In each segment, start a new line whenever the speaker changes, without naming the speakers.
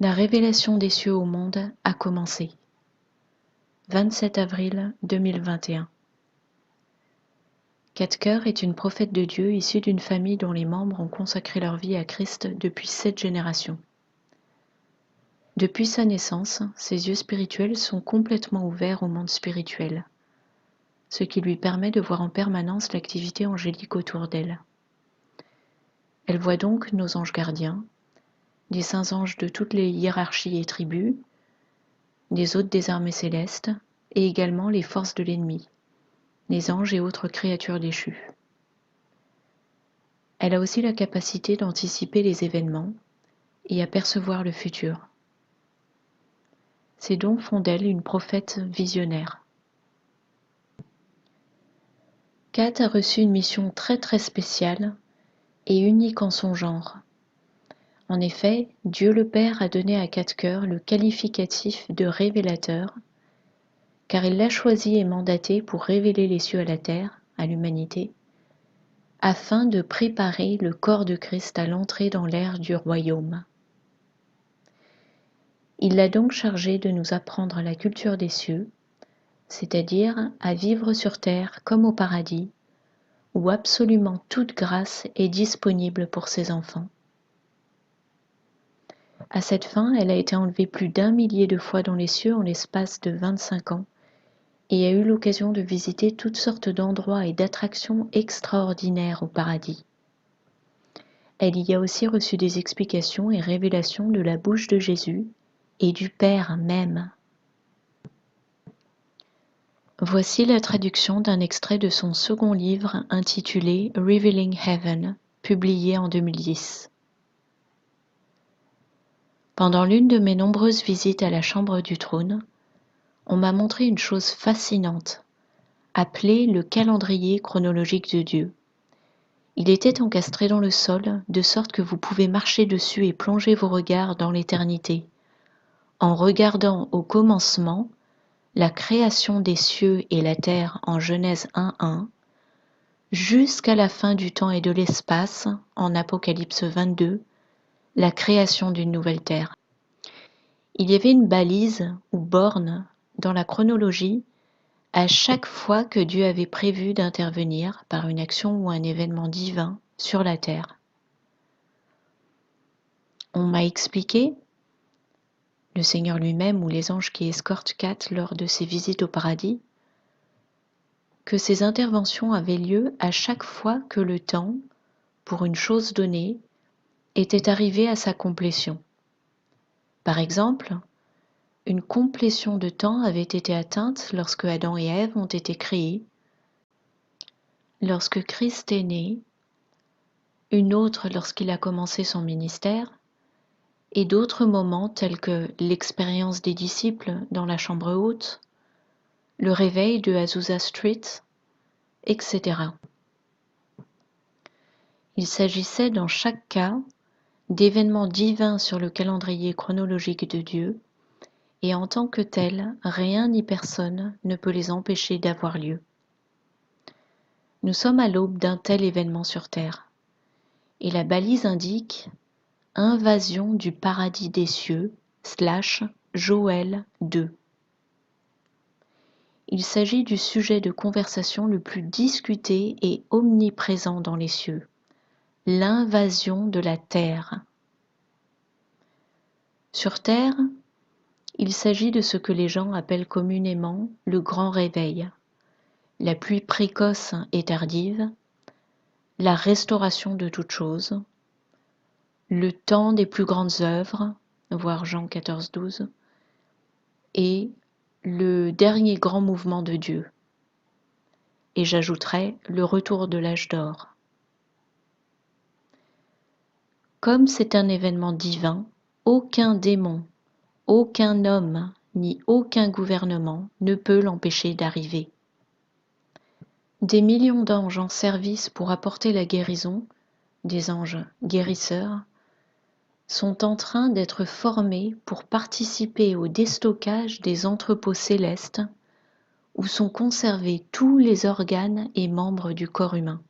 La révélation des cieux au monde a commencé. 27 avril 2021. Kat Kerr est une prophète de Dieu issue d'une famille dont les membres ont consacré leur vie à Christ depuis 7 générations. Depuis sa naissance, ses yeux spirituels sont complètement ouverts au monde spirituel, ce qui lui permet de voir en permanence l'activité angélique autour d'elle. Elle voit donc nos anges gardiens, les saints anges de toutes les hiérarchies et tribus, les hôtes des armées célestes et également les forces de l'ennemi, les anges et autres créatures déchues. Elle a aussi la capacité d'anticiper les événements et apercevoir le futur. Ces dons font d'elle une prophète visionnaire. Kat a reçu une mission très spéciale et unique en son genre. En effet, Dieu le Père a donné à Kat Kerr le qualificatif de révélateur, car il l'a choisi et mandaté pour révéler les cieux à la terre, à l'humanité, afin de préparer le corps de Christ à l'entrée dans l'ère du royaume. Il l'a donc chargé de nous apprendre la culture des cieux, c'est-à-dire à vivre sur terre comme au paradis, où absolument toute grâce est disponible pour ses enfants. À cette fin, elle a été enlevée plus d'1 millier de fois dans les cieux en l'espace de 25 ans et a eu l'occasion de visiter toutes sortes d'endroits et d'attractions extraordinaires au paradis. Elle y a aussi reçu des explications et révélations de la bouche de Jésus et du Père même. Voici la traduction d'un extrait de son second livre intitulé Revealing Heaven, publié en 2010. Pendant l'une de mes nombreuses visites à la chambre du trône, on m'a montré une chose fascinante, appelée le calendrier chronologique de Dieu. Il était encastré dans le sol, de sorte que vous pouvez marcher dessus et plonger vos regards dans l'éternité, en regardant au commencement la création des cieux et la terre en Genèse 1:1, jusqu'à la fin du temps et de l'espace en Apocalypse 22, la création d'une nouvelle terre. Il y avait une balise ou borne dans la chronologie à chaque fois que Dieu avait prévu d'intervenir par une action ou un événement divin sur la terre. On m'a expliqué, le Seigneur lui-même ou les anges qui escortent Kat lors de ses visites au paradis, que ces interventions avaient lieu à chaque fois que le temps, pour une chose donnée, était arrivé à sa complétion. Par exemple, une complétion de temps avait été atteinte lorsque Adam et Ève ont été créés, lorsque Christ est né, une autre lorsqu'il a commencé son ministère, et d'autres moments tels que l'expérience des disciples dans la chambre haute, le réveil de Azusa Street, etc. Il s'agissait dans chaque cas d'événements divins sur le calendrier chronologique de Dieu, et en tant que tels, rien ni personne ne peut les empêcher d'avoir lieu. Nous sommes à l'aube d'un tel événement sur Terre, et la balise indique « Invasion du paradis des cieux / Joël 2 ». Il s'agit du sujet de conversation le plus discuté et omniprésent dans les cieux, l'invasion de la Terre. Sur Terre, il s'agit de ce que les gens appellent communément le grand réveil, la pluie précoce et tardive, la restauration de toutes choses, le temps des plus grandes œuvres, voir Jean 14,12, et le dernier grand mouvement de Dieu. Et j'ajouterai le retour de l'âge d'or. Comme c'est un événement divin, aucun démon, aucun homme, ni aucun gouvernement ne peut l'empêcher d'arriver. Des millions d'anges en service pour apporter la guérison, des anges guérisseurs, sont en train d'être formés pour participer au déstockage des entrepôts célestes où sont conservés tous les organes et membres du corps humain.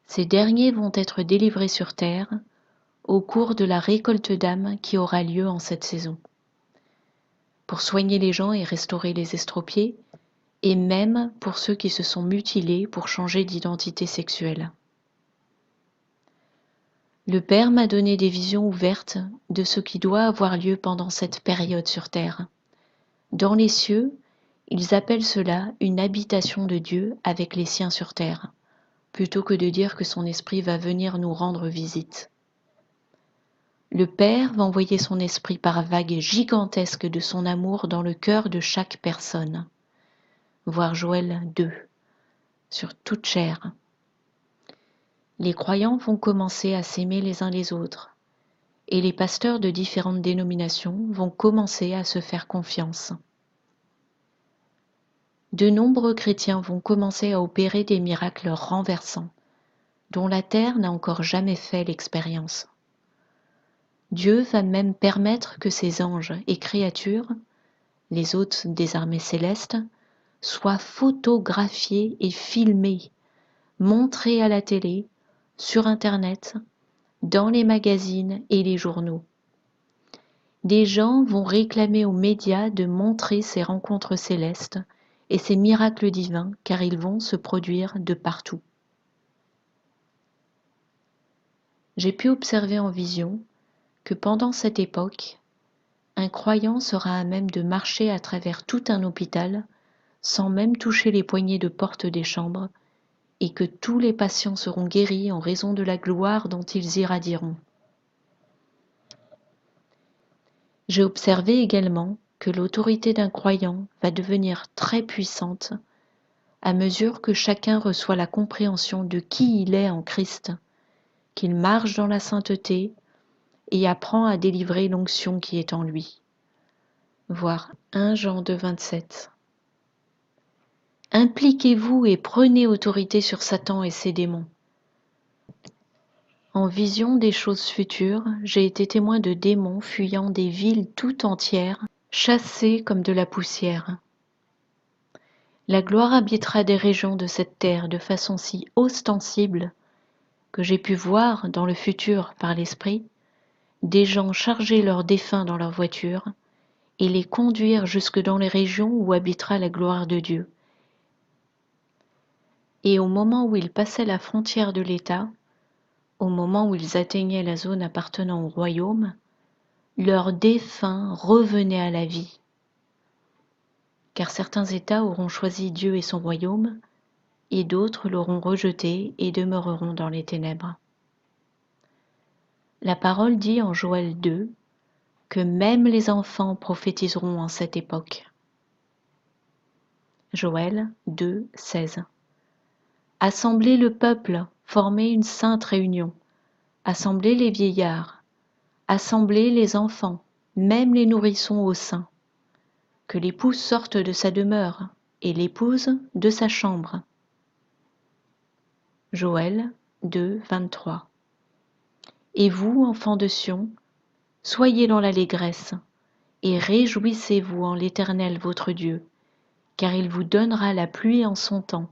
Ces derniers vont être délivrés sur terre au cours de la récolte d'âmes qui aura lieu en cette saison, pour soigner les gens et restaurer les estropiés, et même pour ceux qui se sont mutilés pour changer d'identité sexuelle. Le Père m'a donné des visions ouvertes de ce qui doit avoir lieu pendant cette période sur terre. Dans les cieux, ils appellent cela une habitation de Dieu avec les siens sur terre, plutôt que de dire que son esprit va venir nous rendre visite. Le Père va envoyer son esprit par vagues gigantesques de son amour dans le cœur de chaque personne. Voir Joël 2, sur toute chair. Les croyants vont commencer à s'aimer les uns les autres, et les pasteurs de différentes dénominations vont commencer à se faire confiance. De nombreux chrétiens vont commencer à opérer des miracles renversants, dont la terre n'a encore jamais fait l'expérience. Dieu va même permettre que ses anges et créatures, les hôtes des armées célestes, soient photographiés et filmés, montrés à la télé, sur Internet, dans les magazines et les journaux. Des gens vont réclamer aux médias de montrer ces rencontres célestes et ces miracles divins, car ils vont se produire de partout. J'ai pu observer en vision que pendant cette époque, un croyant sera à même de marcher à travers tout un hôpital sans même toucher les poignées de porte des chambres, et que tous les patients seront guéris en raison de la gloire dont ils irradieront. J'ai observé également que l'autorité d'un croyant va devenir très puissante à mesure que chacun reçoit la compréhension de qui il est en Christ, qu'il marche dans la sainteté et apprend à délivrer l'onction qui est en lui. Voir 1 Jean 2, 27. Impliquez-vous et prenez autorité sur Satan et ses démons. En vision des choses futures, j'ai été témoin de démons fuyant des villes tout entières, chassés comme de la poussière. La gloire habitera des régions de cette terre de façon si ostensible que j'ai pu voir dans le futur par l'esprit des gens charger leurs défunts dans leurs voitures et les conduire jusque dans les régions où habitera la gloire de Dieu. Et au moment où ils passaient la frontière de l'État, au moment où ils atteignaient la zone appartenant au royaume, leurs défunts revenaient à la vie. Car certains États auront choisi Dieu et son royaume, et d'autres l'auront rejeté et demeureront dans les ténèbres. La parole dit en Joël 2 que même les enfants prophétiseront en cette époque. Joël 2, 16. Assemblez le peuple, formez une sainte réunion. Assemblez les vieillards, assemblez les enfants, même les nourrissons au sein. Que l'époux sorte de sa demeure et l'épouse de sa chambre. Joël 2, 23. Et vous, enfants de Sion, soyez dans l'allégresse et réjouissez-vous en l'Éternel votre Dieu, car il vous donnera la pluie en son temps.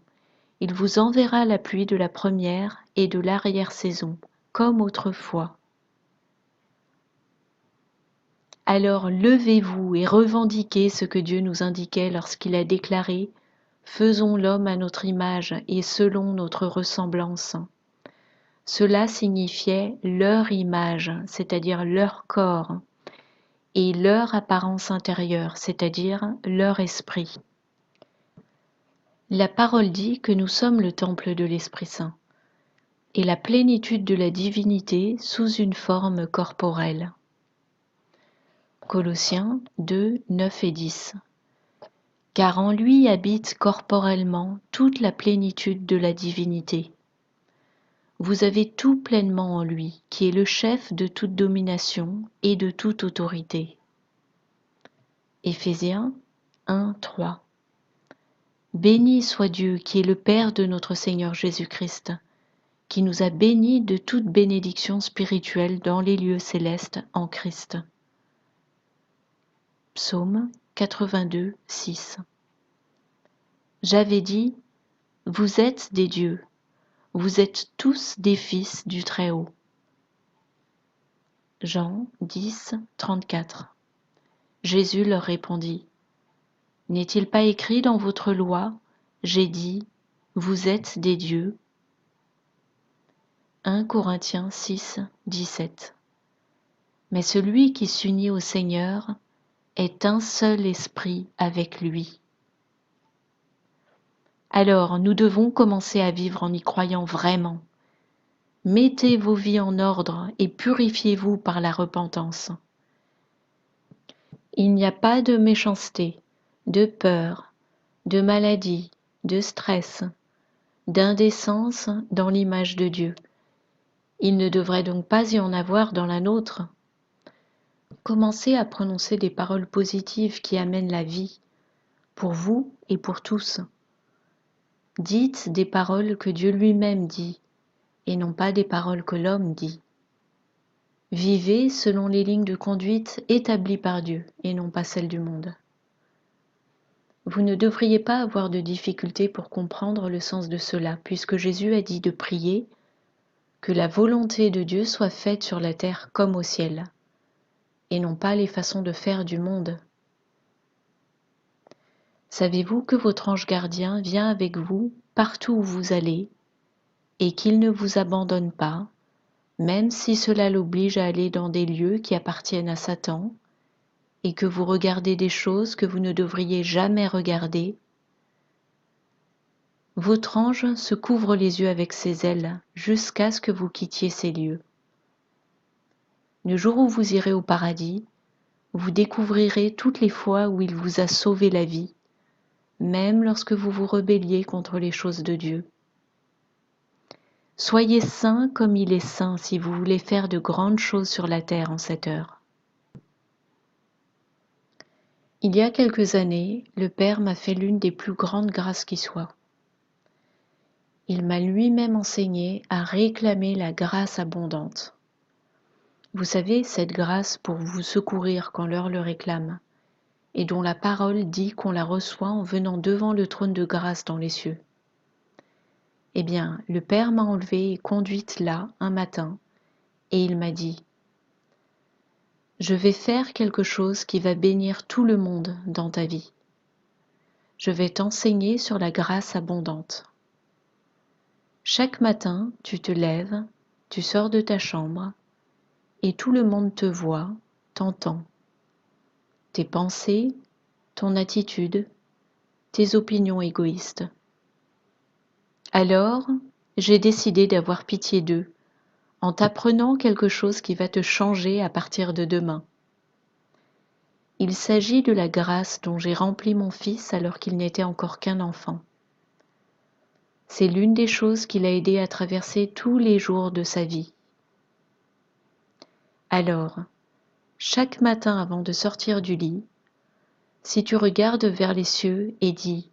Il vous enverra la pluie de la première et de l'arrière-saison, comme autrefois. Alors levez-vous et revendiquez ce que Dieu nous indiquait lorsqu'il a déclaré « Faisons l'homme à notre image et selon notre ressemblance ». Cela signifiait leur image, c'est-à-dire leur corps, et leur apparence intérieure, c'est-à-dire leur esprit. La parole dit que nous sommes le temple de l'Esprit Saint et la plénitude de la divinité sous une forme corporelle. Colossiens 2, 9 et 10. Car en lui habite corporellement toute la plénitude de la divinité. Vous avez tout pleinement en lui, qui est le chef de toute domination et de toute autorité. Éphésiens 1, 3. Béni soit Dieu qui est le Père de notre Seigneur Jésus-Christ, qui nous a bénis de toute bénédiction spirituelle dans les lieux célestes en Christ. Psaume 82, 6. J'avais dit, vous êtes des dieux, vous êtes tous des fils du Très-Haut. Jean 10, 34. Jésus leur répondit: N'est-il pas écrit dans votre loi, j'ai dit, vous êtes des dieux? 1 Corinthiens 6, 17. Mais celui qui s'unit au Seigneur est un seul esprit avec lui. Alors nous devons commencer à vivre en y croyant vraiment. Mettez vos vies en ordre et purifiez-vous par la repentance. Il n'y a pas de méchanceté, de peur, de maladie, de stress, d'indécence dans l'image de Dieu. Il ne devrait donc pas y en avoir dans la nôtre. Commencez à prononcer des paroles positives qui amènent la vie, pour vous et pour tous. Dites des paroles que Dieu lui-même dit, et non pas des paroles que l'homme dit. Vivez selon les lignes de conduite établies par Dieu, et non pas celles du monde. Vous ne devriez pas avoir de difficulté pour comprendre le sens de cela, puisque Jésus a dit de prier que la volonté de Dieu soit faite sur la terre comme au ciel, et non pas les façons de faire du monde. Savez-vous que votre ange gardien vient avec vous partout où vous allez, et qu'il ne vous abandonne pas, même si cela l'oblige à aller dans des lieux qui appartiennent à Satan, et que vous regardez des choses que vous ne devriez jamais regarder? Votre ange se couvre les yeux avec ses ailes jusqu'à ce que vous quittiez ces lieux. Le jour où vous irez au paradis, vous découvrirez toutes les fois où il vous a sauvé la vie, même lorsque vous vous rebelliez contre les choses de Dieu. Soyez saints comme il est saint si vous voulez faire de grandes choses sur la terre en cette heure. Il y a quelques années, le Père m'a fait l'une des plus grandes grâces qui soit. Il m'a lui-même enseigné à réclamer la grâce abondante. Vous savez, cette grâce pour vous secourir quand l'heure le réclame, et dont la parole dit qu'on la reçoit en venant devant le trône de grâce dans les cieux. Eh bien, le Père m'a enlevée et conduite là, un matin, et il m'a dit: Je vais faire quelque chose qui va bénir tout le monde dans ta vie. Je vais t'enseigner sur la grâce abondante. Chaque matin, tu te lèves, tu sors de ta chambre, et tout le monde te voit, t'entend. Tes pensées, ton attitude, tes opinions égoïstes. Alors, j'ai décidé d'avoir pitié d'eux, en t'apprenant quelque chose qui va te changer à partir de demain. Il s'agit de la grâce dont j'ai rempli mon fils alors qu'il n'était encore qu'un enfant. C'est l'une des choses qui l'a aidé à traverser tous les jours de sa vie. Alors, chaque matin avant de sortir du lit, si tu regardes vers les cieux et dis: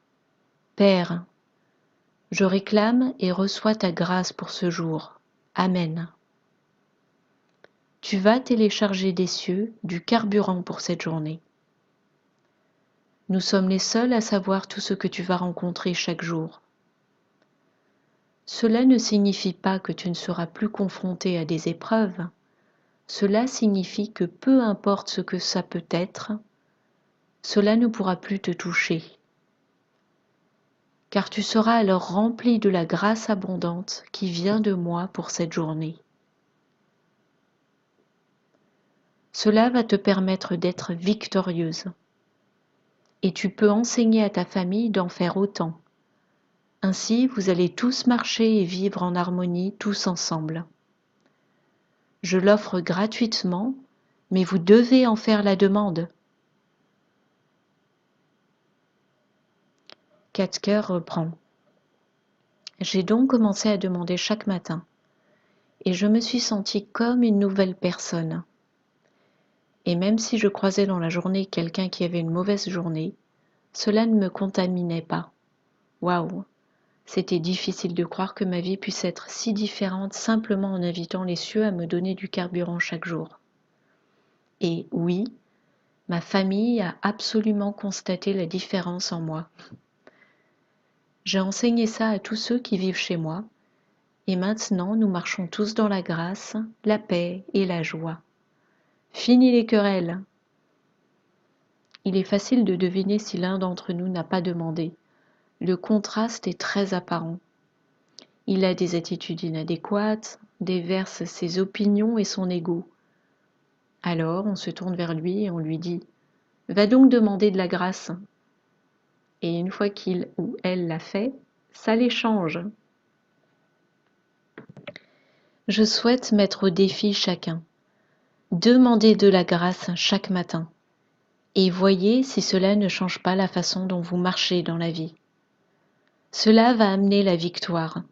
Père, je réclame et reçois ta grâce pour ce jour. Amen. Tu vas télécharger des cieux du carburant pour cette journée. Nous sommes les seuls à savoir tout ce que tu vas rencontrer chaque jour. Cela ne signifie pas que tu ne seras plus confronté à des épreuves. Cela signifie que peu importe ce que ça peut être, cela ne pourra plus te toucher. Car tu seras alors rempli de la grâce abondante qui vient de moi pour cette journée. Cela va te permettre d'être victorieuse. Et tu peux enseigner à ta famille d'en faire autant. Ainsi, vous allez tous marcher et vivre en harmonie tous ensemble. Je l'offre gratuitement, mais vous devez en faire la demande. Quatre reprend. J'ai donc commencé à demander chaque matin, et je me suis sentie comme une nouvelle personne. Et même si je croisais dans la journée quelqu'un qui avait une mauvaise journée, cela ne me contaminait pas. Waouh! C'était difficile de croire que ma vie puisse être si différente simplement en invitant les cieux à me donner du carburant chaque jour. Et oui, ma famille a absolument constaté la différence en moi. J'ai enseigné ça à tous ceux qui vivent chez moi, et maintenant nous marchons tous dans la grâce, la paix et la joie. Fini les querelles. Il est facile de deviner si l'un d'entre nous n'a pas demandé. Le contraste est très apparent. Il a des attitudes inadéquates, déverse ses opinions et son ego. Alors on se tourne vers lui et on lui dit « Va donc demander de la grâce ». Et une fois qu'il ou elle l'a fait, ça les change. Je souhaite mettre au défi chacun. Demandez de la grâce chaque matin. Et voyez si cela ne change pas la façon dont vous marchez dans la vie. Cela va amener la victoire.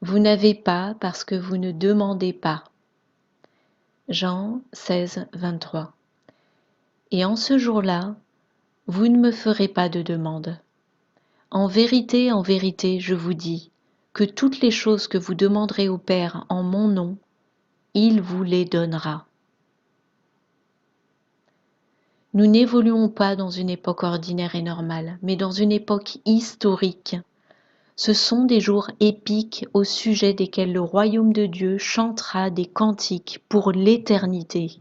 Vous n'avez pas parce que vous ne demandez pas. Jean 16, 23. Et en ce jour-là, vous ne me ferez pas de demande. En vérité, je vous dis que toutes les choses que vous demanderez au Père en mon nom, il vous les donnera. Nous n'évoluons pas dans une époque ordinaire et normale, mais dans une époque historique. Ce sont des jours épiques au sujet desquels le royaume de Dieu chantera des cantiques pour l'éternité.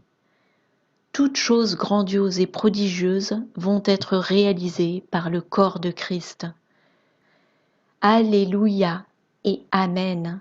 Toutes choses grandioses et prodigieuses vont être réalisées par le corps de Christ. Alléluia et Amen.